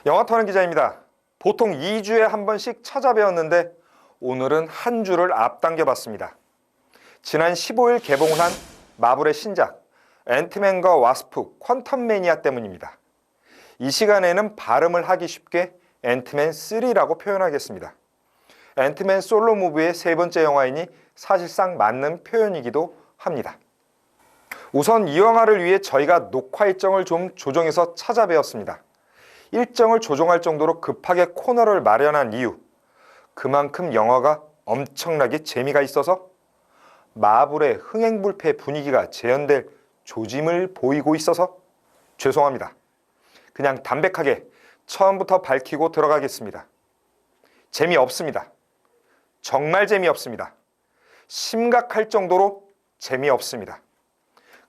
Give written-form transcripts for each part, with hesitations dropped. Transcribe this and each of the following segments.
영화터는 기자입니다. 보통 2주에 한 번씩 찾아뵈었는데 오늘은 한 주를 앞당겨 봤습니다. 지난 15일 개봉을 한 마블의 신작 앤트맨과 와스프 퀀텀 매니아 때문입니다. 이 시간에는 발음을 하기 쉽게 앤트맨 3라고 표현하겠습니다. 앤트맨 솔로 무비의 세 번째 영화이니 사실상 맞는 표현이기도 합니다. 우선 이 영화를 위해 저희가 녹화 일정을 좀 조정해서 찾아뵈었습니다. 일정을 조정할 정도로 급하게 코너를 마련한 이유, 그만큼 영화가 엄청나게 재미가 있어서 마블의 흥행불패 분위기가 재현될 조짐을 보이고 있어서 죄송합니다. 그냥 담백하게 처음부터 밝히고 들어가겠습니다. 재미없습니다. 정말 재미없습니다. 심각할 정도로 재미없습니다.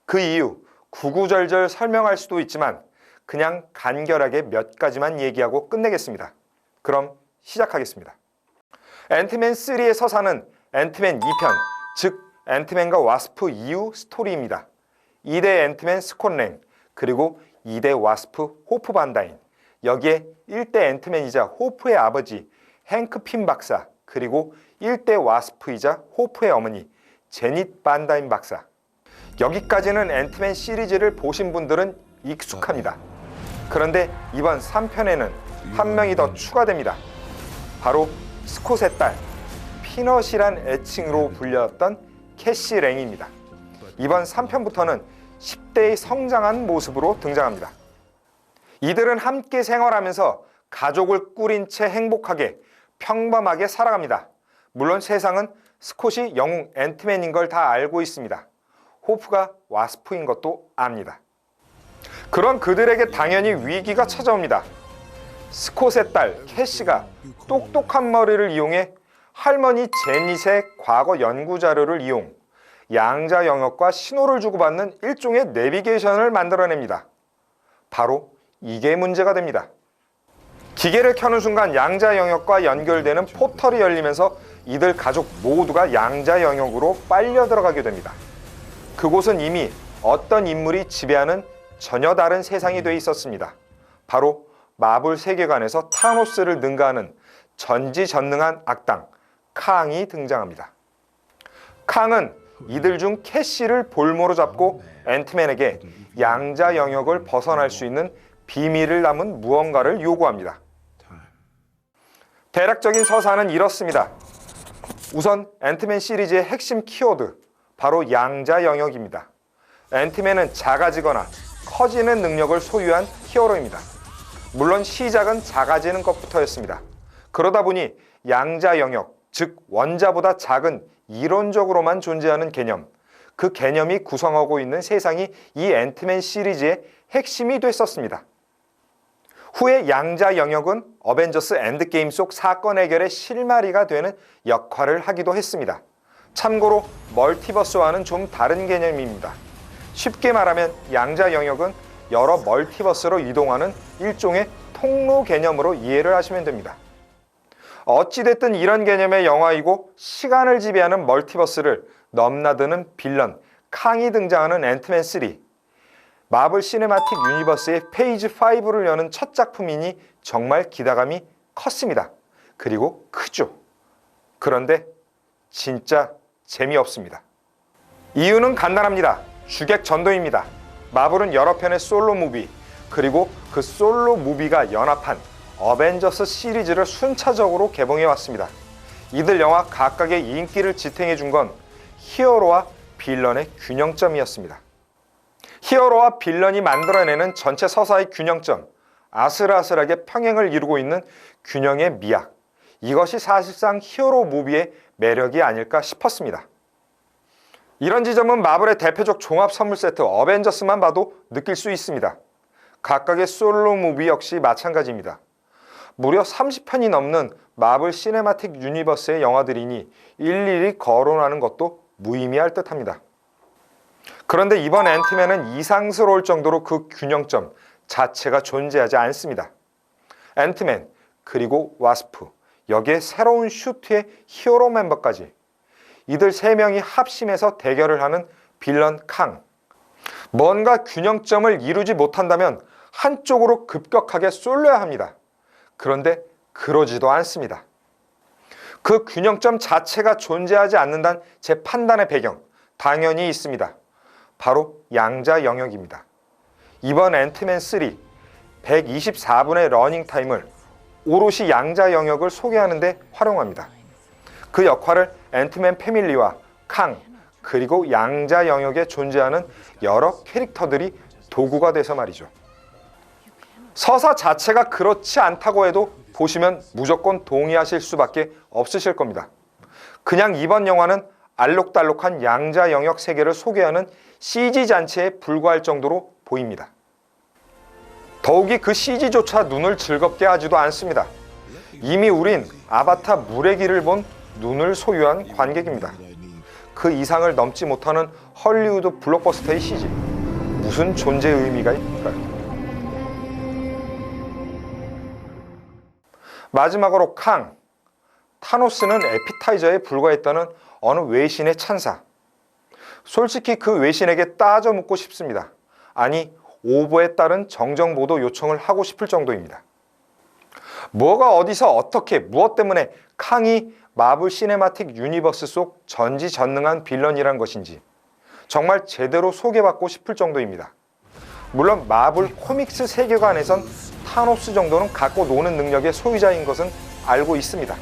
그 이유 구구절절 설명할 수도 있지만 그냥 간결하게 몇 가지만 얘기하고 끝내겠습니다. 그럼 시작하겠습니다. 앤트맨 3의 서사는 앤트맨 2편, 즉 앤트맨과 와스프 이후 스토리입니다. 2대 앤트맨 스콧 랭, 그리고 2대 와스프 호프 반다인, 여기에 1대 앤트맨이자 호프의 아버지 행크 핀 박사, 그리고 1대 와스프이자 호프의 어머니 제닛 반다인 박사. 여기까지는 앤트맨 시리즈를 보신 분들은 익숙합니다. 그런데 이번 3편에는 한 명이 더 추가됩니다. 바로 스콧의 딸, 피넛이란 애칭으로 불렸던 캐시 랭입니다. 이번 3편부터는 10대의 성장한 모습으로 등장합니다. 이들은 함께 생활하면서 가족을 꾸린 채 행복하게 평범하게 살아갑니다. 물론 세상은 스콧이 영웅 앤트맨인 걸 다 알고 있습니다. 호프가 와스프인 것도 압니다. 그런 그들에게 당연히 위기가 찾아옵니다. 스콧의 딸 캐시가 똑똑한 머리를 이용해 할머니 제닛의 과거 연구 자료를 이용 양자 영역과 신호를 주고받는 일종의 내비게이션을 만들어냅니다. 바로 이게 문제가 됩니다. 기계를 켜는 순간 양자 영역과 연결되는 포털이 열리면서 이들 가족 모두가 양자 영역으로 빨려 들어가게 됩니다. 그곳은 이미 어떤 인물이 지배하는 전혀 다른 세상이 돼 있었습니다. 바로 마블 세계관에서 타노스를 능가하는 전지전능한 악당 캉이 등장합니다. 캉은 이들 중 캐시를 볼모로 잡고 앤트맨에게 양자 영역을 벗어날 수 있는 비밀을 담은 무언가를 요구합니다. 대략적인 서사는 이렇습니다. 우선 앤트맨 시리즈의 핵심 키워드, 바로 양자 영역입니다. 앤트맨은 작아지거나 커지는 능력을 소유한 히어로입니다. 물론 시작은 작아지는 것부터였습니다. 그러다 보니 양자 영역, 즉 원자보다 작은 이론적으로만 존재하는 개념, 그 개념이 구성하고 있는 세상이 이 앤트맨 시리즈의 핵심이 됐었습니다. 후에 양자 영역은 어벤져스 엔드게임 속 사건 해결의 실마리가 되는 역할을 하기도 했습니다. 참고로 멀티버스와는 좀 다른 개념입니다. 쉽게 말하면 양자 영역은 여러 멀티버스로 이동하는 일종의 통로 개념으로 이해를 하시면 됩니다. 어찌됐든 이런 개념의 영화이고 시간을 지배하는 멀티버스를 넘나드는 빌런 캉이 등장하는 앤트맨 3, 마블 시네마틱 유니버스의 페이지 5를 여는 첫 작품이니 정말 기대감이 컸습니다. 그리고 크죠. 그런데 진짜 재미없습니다. 이유는 간단합니다. 주객 전도입니다. 마블은 여러 편의 솔로 무비, 그리고 그 솔로 무비가 연합한 어벤져스 시리즈를 순차적으로 개봉해 왔습니다. 이들 영화 각각의 인기를 지탱해 준 건 히어로와 빌런의 균형점이었습니다. 히어로와 빌런이 만들어내는 전체 서사의 균형점, 아슬아슬하게 평행을 이루고 있는 균형의 미학, 이것이 사실상 히어로 무비의 매력이 아닐까 싶었습니다. 이런 지점은 마블의 대표적 종합 선물 세트 어벤져스만 봐도 느낄 수 있습니다. 각각의 솔로 무비 역시 마찬가지입니다. 무려 30편이 넘는 마블 시네마틱 유니버스의 영화들이니 일일이 거론하는 것도 무의미할 듯합니다. 그런데 이번 앤트맨은 이상스러울 정도로 그 균형점 자체가 존재하지 않습니다. 앤트맨, 그리고 와스프, 여기에 새로운 슈트의 히어로 멤버까지, 이들 3명이 합심해서 대결을 하는 빌런 캉. 뭔가 균형점을 이루지 못한다면 한쪽으로 급격하게 쏠려야 합니다. 그런데 그러지도 않습니다. 그 균형점 자체가 존재하지 않는다는 제 판단의 배경, 당연히 있습니다. 바로 양자 영역입니다. 이번 앤트맨 3, 124분의 러닝타임을 오롯이 양자 영역을 소개하는 데 활용합니다. 그 역할을 앤트맨 패밀리와 캉, 그리고 양자 영역에 존재하는 여러 캐릭터들이 도구가 돼서 말이죠. 서사 자체가 그렇지 않다고 해도 보시면 무조건 동의하실 수밖에 없으실 겁니다. 그냥 이번 영화는 알록달록한 양자 영역 세계를 소개하는 CG 잔치에 불과할 정도로 보입니다. 더욱이 그 CG조차 눈을 즐겁게 하지도 않습니다. 이미 우린 아바타 물의 길을 본 눈을 소유한 관객입니다. 그 이상을 넘지 못하는 헐리우드 블록버스터의 CG, 무슨 존재 의미가 있을까요? 마지막으로 캉, 타노스는 에피타이저에 불과했다는 어느 외신의 찬사. 솔직히 그 외신에게 따져 묻고 싶습니다. 아니, 오보에 따른 정정보도 요청을 하고 싶을 정도입니다. 뭐가 어디서 어떻게 무엇 때문에 캉이 마블 시네마틱 유니버스 속 전지전능한 빌런이란 것인지 정말 제대로 소개받고 싶을 정도입니다. 물론 마블 코믹스 세계관에선 타노스 정도는 갖고 노는 능력의 소유자인 것은 알고 있습니다.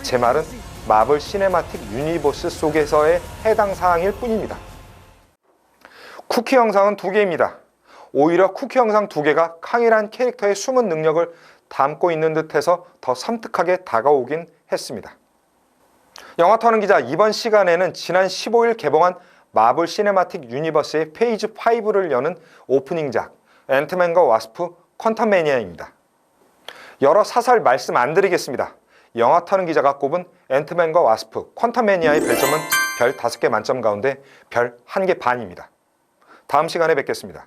제 말은 마블 시네마틱 유니버스 속에서의 해당 사항일 뿐입니다. 쿠키 영상은 2개입니다. 오히려 쿠키 영상 2개가 캉이란 캐릭터의 숨은 능력을 담고 있는 듯해서 더 섬뜩하게 다가오긴 했습니다. 영화터는 기자, 이번 시간에는 지난 15일 개봉한 마블 시네마틱 유니버스의 페이지 5를 여는 오프닝작 앤트맨과 와스프 퀀텀매니아입니다. 여러 사설 말씀 안 드리겠습니다. 영화터는 기자가 꼽은 앤트맨과 와스프 퀀텀매니아의 별점은 별 5개 만점 가운데 별 1개 반입니다. 다음 시간에 뵙겠습니다.